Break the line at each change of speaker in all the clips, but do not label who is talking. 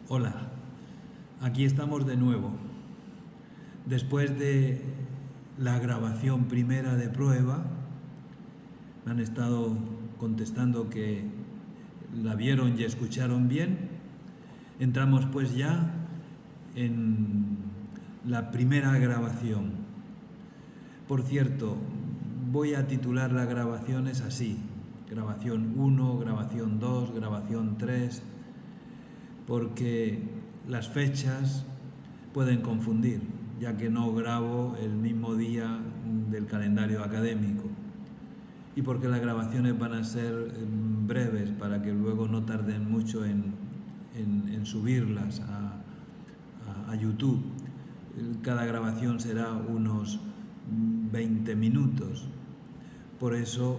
Hola, aquí estamos de nuevo. Después de la grabación primera de prueba, me han estado contestando que la vieron y escucharon bien. Entramos pues ya en la primera grabación. Por cierto, voy a titular las grabaciones así: grabación 1, grabación 2, grabación 3, porque las fechas pueden confundir, ya que no grabo el mismo día del calendario académico, y porque las grabaciones van a ser breves para que luego no tarden mucho en subirlas a YouTube. Cada grabación será unos 20 minutos. Por eso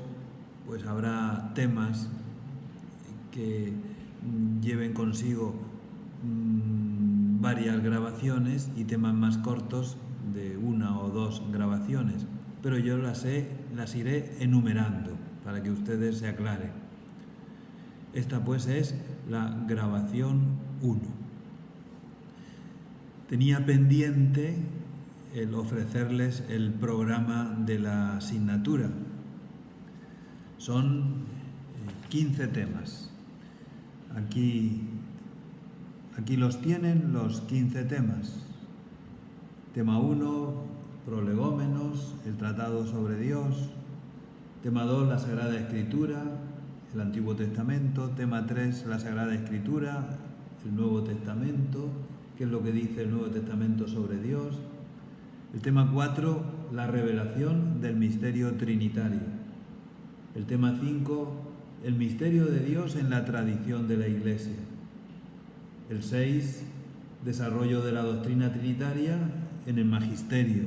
pues habrá temas que lleven consigo varias grabaciones y temas más cortos de una o dos grabaciones, pero yo las iré enumerando para que ustedes se aclaren. Esta pues es la grabación 1. Tenía pendiente el ofrecerles el programa de la asignatura. Son 15 temas. Aquí los tienen, los 15 temas. Tema 1, prolegómenos, el tratado sobre Dios. Tema 2, la Sagrada Escritura, el Antiguo Testamento. Tema 3, la Sagrada Escritura, el Nuevo Testamento, qué es lo que dice el Nuevo Testamento sobre Dios. El tema 4, la revelación del misterio trinitario. El tema 5, el misterio de Dios en la tradición de la Iglesia. El 6, desarrollo de la doctrina trinitaria en el magisterio.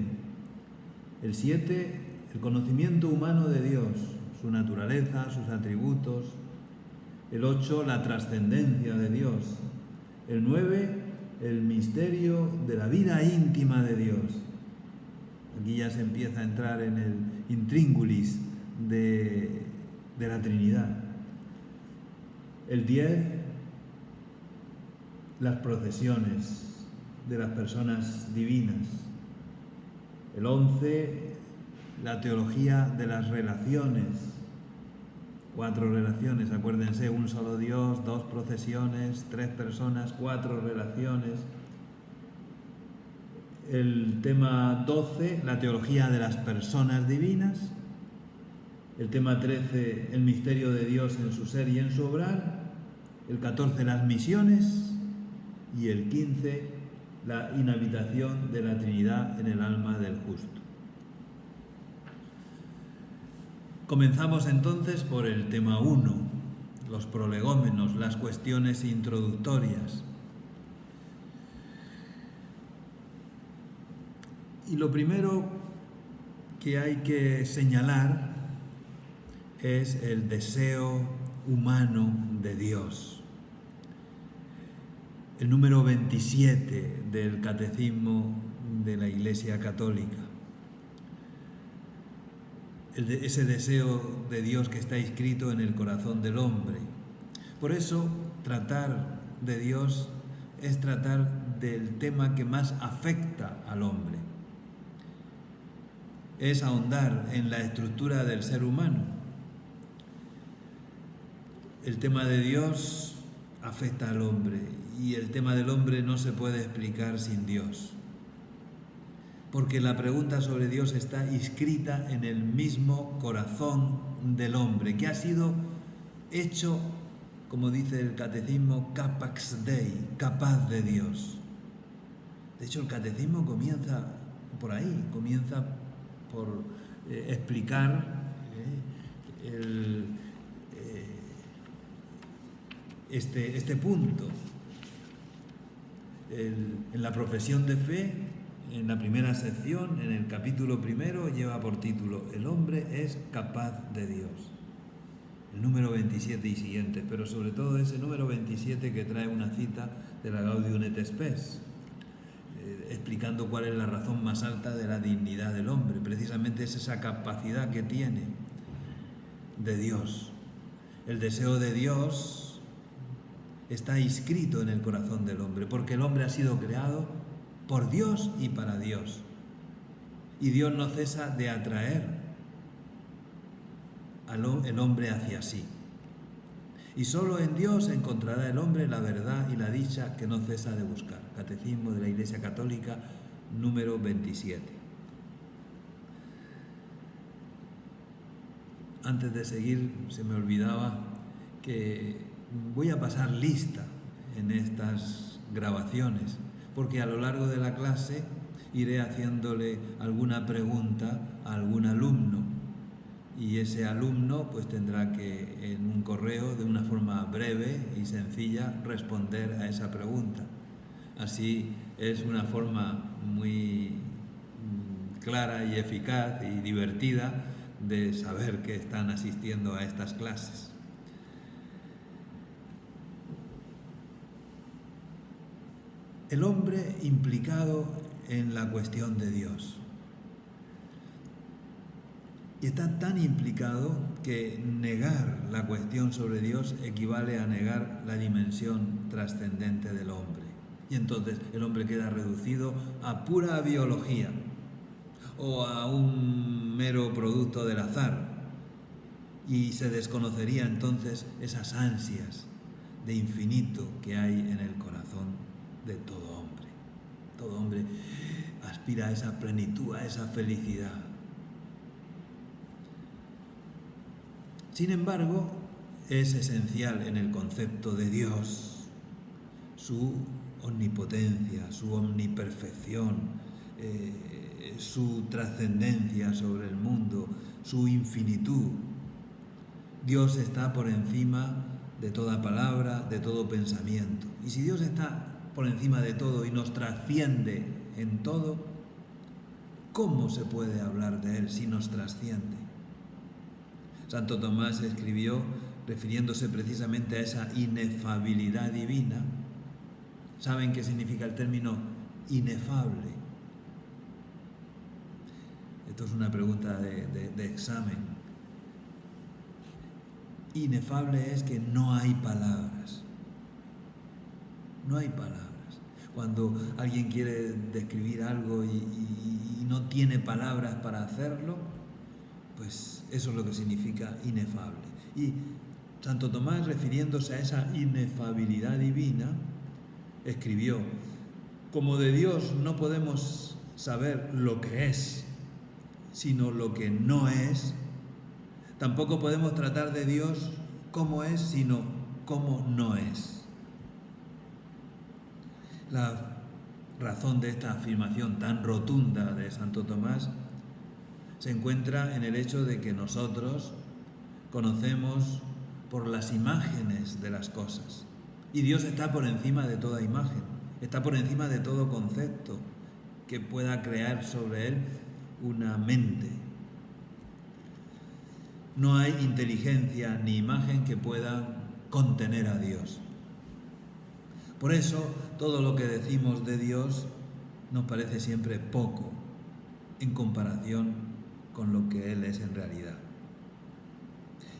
El 7, el conocimiento humano de Dios, su naturaleza, sus atributos. El 8, la trascendencia de Dios. El 9, el misterio de la vida íntima de Dios. Aquí ya se empieza a entrar en el intríngulis de la Trinidad. El 10, las procesiones de las personas divinas. El 11, la teología de las relaciones. 4 relaciones, acuérdense: un solo Dios, 2 procesiones, 3 personas, 4 relaciones. El tema 12, la teología de las personas divinas. El tema 13, el misterio de Dios en su ser y en su obrar. El 14, las misiones. Y el 15, la inhabitación de la Trinidad en el alma del justo. Comenzamos entonces por el tema 1, los prolegómenos, las cuestiones introductorias. Y lo primero que hay que señalar es el deseo humano de Dios. El número 27 del Catecismo de la Iglesia Católica. Ese deseo de Dios que está inscrito en el corazón del hombre. Por eso, tratar de Dios es tratar del tema que más afecta al hombre. Es ahondar en la estructura del ser humano. El tema de Dios afecta al hombre y el tema del hombre no se puede explicar sin Dios. Porque la pregunta sobre Dios está inscrita en el mismo corazón del hombre, que ha sido hecho, como dice el Catecismo, capax Dei, capaz de Dios. De hecho, el Catecismo comienza por ahí, comienza por explicar este punto. En la profesión de fe, en la primera sección, en el capítulo primero, lleva por título: el hombre es capaz de Dios. El número 27 y siguientes, pero sobre todo ese número 27 que trae una cita de la Gaudium et Spes, explicando cuál es la razón más alta de la dignidad del hombre. Precisamente es esa capacidad que tiene de Dios. El deseo de Dios está inscrito en el corazón del hombre, porque el hombre ha sido creado por Dios y para Dios. Y Dios no cesa de atraer el hombre hacia sí. Y solo en Dios encontrará el hombre la verdad y la dicha que no cesa de buscar. Catecismo de la Iglesia Católica, número 27. Antes de seguir, se me olvidaba que voy a pasar lista en estas grabaciones, porque a lo largo de la clase iré haciéndole alguna pregunta a algún alumno, y ese alumno pues tendrá que en un correo, de una forma breve y sencilla, responder a esa pregunta. Así es una forma muy clara y eficaz y divertida de saber que están asistiendo a estas clases. El hombre implicado en la cuestión de Dios. Y está tan implicado que negar la cuestión sobre Dios equivale a negar la dimensión trascendente del hombre. Y entonces el hombre queda reducido a pura biología o a un mero producto del azar. Y se desconocería entonces esas ansias de infinito que hay en el corazón de todo hombre. Todo hombre aspira a esa plenitud, a esa felicidad. Sin embargo, es esencial en el concepto de Dios su omnipotencia, su omniperfección, su trascendencia sobre el mundo, su infinitud. Dios está por encima de toda palabra, de todo pensamiento. Y si Dios está por encima de todo y nos trasciende en todo, ¿cómo se puede hablar de Él si nos trasciende? Santo Tomás escribió, refiriéndose precisamente a esa inefabilidad divina. ¿Saben qué significa el término inefable? Esto es una pregunta de examen. Inefable es que no hay palabras. No hay palabras. Cuando alguien quiere describir algo y no tiene palabras para hacerlo, pues eso es lo que significa inefable. Y Santo Tomás, refiriéndose a esa inefabilidad divina, escribió: como de Dios no podemos saber lo que es, sino lo que no es, tampoco podemos tratar de Dios cómo es, sino cómo no es. La razón de esta afirmación tan rotunda de Santo Tomás se encuentra en el hecho de que nosotros conocemos por las imágenes de las cosas. Y Dios está por encima de toda imagen, está por encima de todo concepto que pueda crear sobre Él una mente. No hay inteligencia ni imagen que pueda contener a Dios. Por eso, todo lo que decimos de Dios nos parece siempre poco en comparación con lo que Él es en realidad.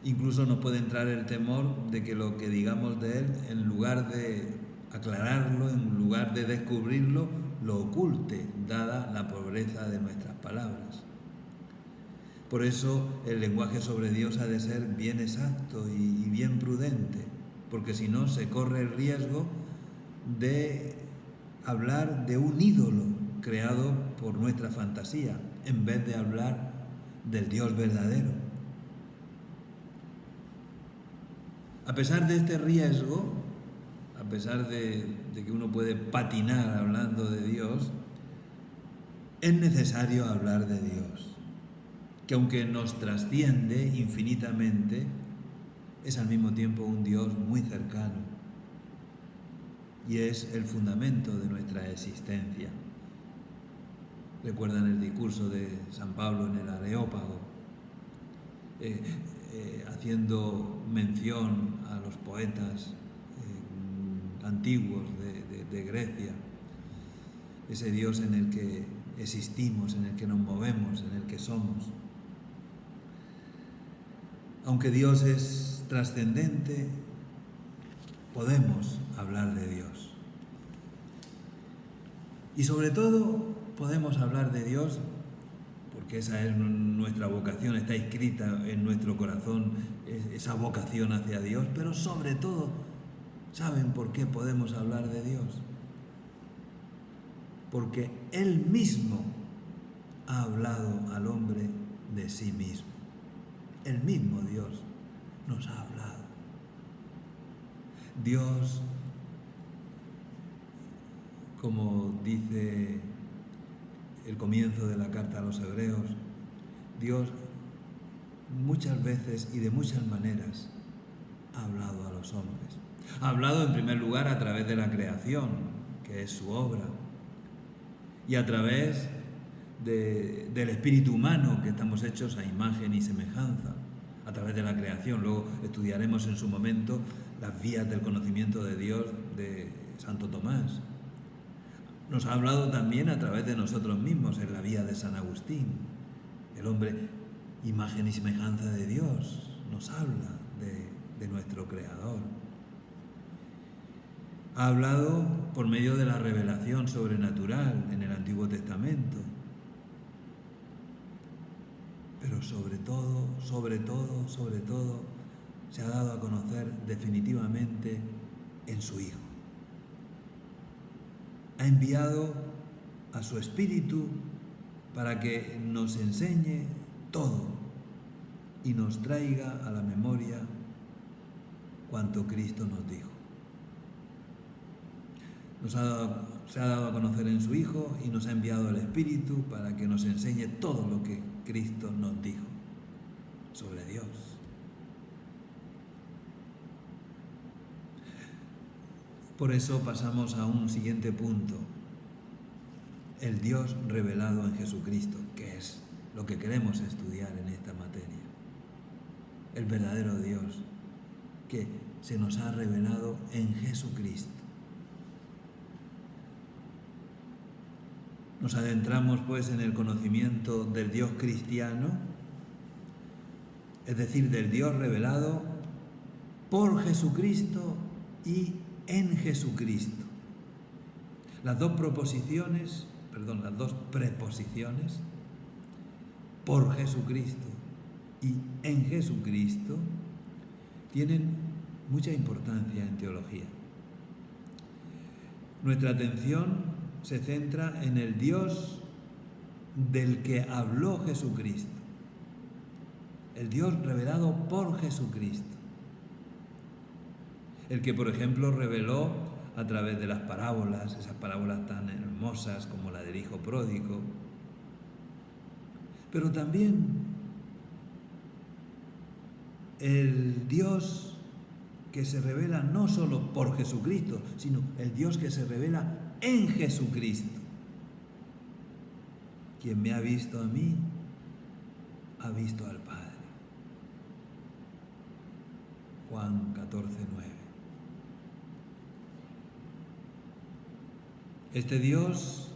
Incluso nos puede entrar el temor de que lo que digamos de Él, en lugar de aclararlo, en lugar de descubrirlo, lo oculte, dada la pobreza de nuestras palabras. Por eso el lenguaje sobre Dios ha de ser bien exacto y bien prudente, porque si no se corre el riesgo de hablar de un ídolo creado por nuestra fantasía, en vez de hablar del Dios verdadero. A pesar de este riesgo, a pesar de que uno puede patinar hablando de Dios, es necesario hablar de Dios, que aunque nos trasciende infinitamente, es al mismo tiempo un Dios muy cercano y es el fundamento de nuestra existencia. Recuerdan el discurso de San Pablo en el Areópago, haciendo mención a los poetas antiguos de Grecia, ese Dios en el que existimos, en el que nos movemos, en el que somos. Aunque Dios es trascendente, podemos hablar de Dios. Y sobre todo podemos hablar de Dios porque esa es nuestra vocación, está inscrita en nuestro corazón esa vocación hacia Dios, pero sobre todo, ¿saben por qué podemos hablar de Dios? Porque Él mismo ha hablado al hombre de sí mismo. El mismo Dios nos ha hablado. Dios, como dice el comienzo de la carta a los Hebreos, Dios muchas veces y de muchas maneras ha hablado a los hombres. Ha hablado en primer lugar a través de la creación, que es su obra, y a través del espíritu humano, que estamos hechos a imagen y semejanza, a través de la creación. Luego estudiaremos en su momento las vías del conocimiento de Dios de Santo Tomás. Nos ha hablado también a través de nosotros mismos en la vía de San Agustín. El hombre, imagen y semejanza de Dios, nos habla de nuestro Creador. Ha hablado por medio de la revelación sobrenatural en el Antiguo Testamento. Pero sobre todo, se ha dado a conocer definitivamente en su Hijo. Ha enviado a su Espíritu para que nos enseñe todo y nos traiga a la memoria cuanto Cristo nos dijo. Se ha dado a conocer en su Hijo y nos ha enviado el Espíritu para que nos enseñe todo lo que Cristo nos dijo sobre Dios. Por eso pasamos a un siguiente punto, el Dios revelado en Jesucristo, que es lo que queremos estudiar en esta materia. El verdadero Dios que se nos ha revelado en Jesucristo. Nos adentramos pues en el conocimiento del Dios cristiano, es decir, del Dios revelado por Jesucristo y en Jesucristo. Las dos preposiciones, por Jesucristo y en Jesucristo, tienen mucha importancia en teología. Nuestra atención se centra en el Dios del que habló Jesucristo, el Dios revelado por Jesucristo, el que, por ejemplo, reveló a través de las parábolas, esas parábolas tan hermosas como la del Hijo Pródigo, pero también el Dios que se revela no solo por Jesucristo, sino el Dios que se revela en Jesucristo. Quien me ha visto a mí, ha visto al Padre. Juan 14:9. Este Dios,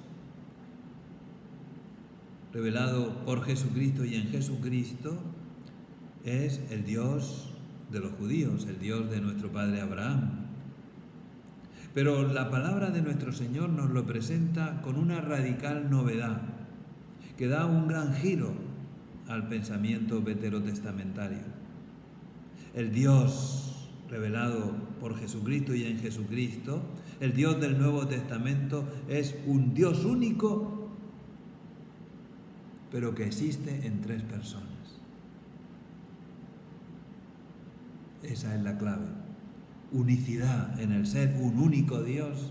revelado por Jesucristo y en Jesucristo, es el Dios de los judíos, el Dios de nuestro padre Abraham. Pero la palabra de nuestro Señor nos lo presenta con una radical novedad, que da un gran giro al pensamiento veterotestamentario. El Dios revelado por Jesucristo y en Jesucristo, el Dios del Nuevo Testamento, es un Dios único, pero que existe en tres personas. Esa es la clave. Unicidad en el ser, un único Dios.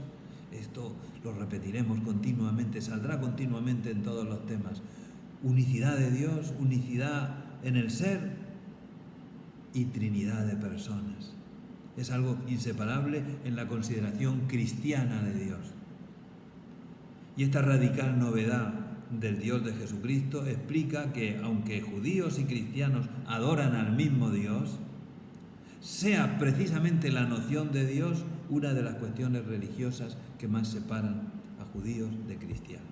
Esto lo repetiremos continuamente, saldrá continuamente en todos los temas. Unicidad de Dios, unicidad en el ser y trinidad de personas. Es algo inseparable en la consideración cristiana de Dios. Y esta radical novedad del Dios de Jesucristo explica que, aunque judíos y cristianos adoran al mismo Dios, sea precisamente la noción de Dios una de las cuestiones religiosas que más separan a judíos de cristianos.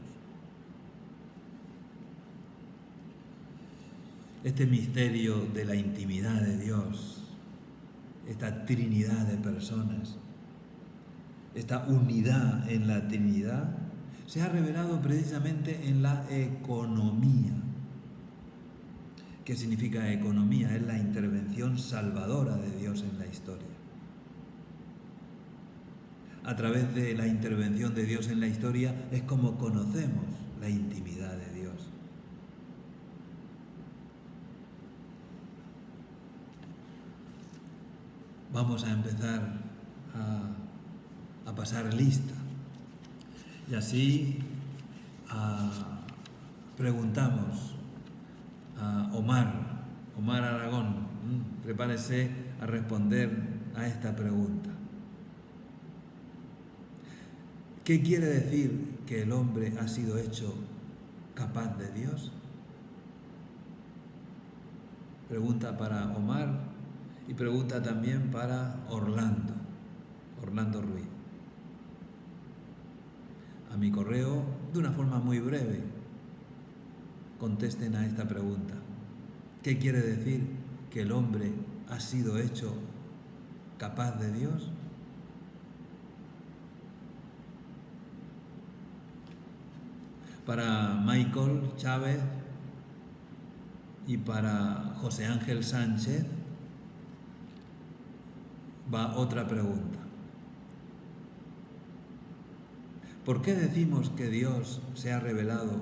Este misterio de la intimidad de Dios, esta trinidad de personas, esta unidad en la Trinidad, se ha revelado precisamente en la economía. ¿Qué significa economía? Es la intervención salvadora de Dios en la historia. A través de la intervención de Dios en la historia es como conocemos la intimidad de Dios. Vamos a empezar a pasar lista. Y así preguntamos a Omar Aragón, prepárese a responder a esta pregunta. ¿Qué quiere decir que el hombre ha sido hecho capaz de Dios? Pregunta para Omar y pregunta también para Orlando Ruiz. A mi correo, de una forma muy breve, contesten a esta pregunta. ¿Qué quiere decir que el hombre ha sido hecho capaz de Dios? Para Michael Chávez y para José Ángel Sánchez va otra pregunta. ¿Por qué decimos que Dios se ha revelado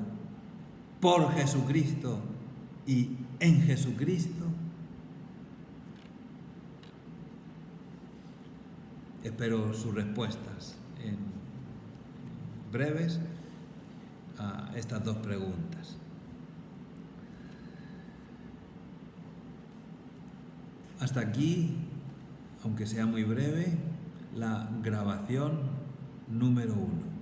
por Jesucristo y en Jesucristo? Espero sus respuestas en breves a estas dos preguntas. Hasta aquí, aunque sea muy breve, la grabación número 1.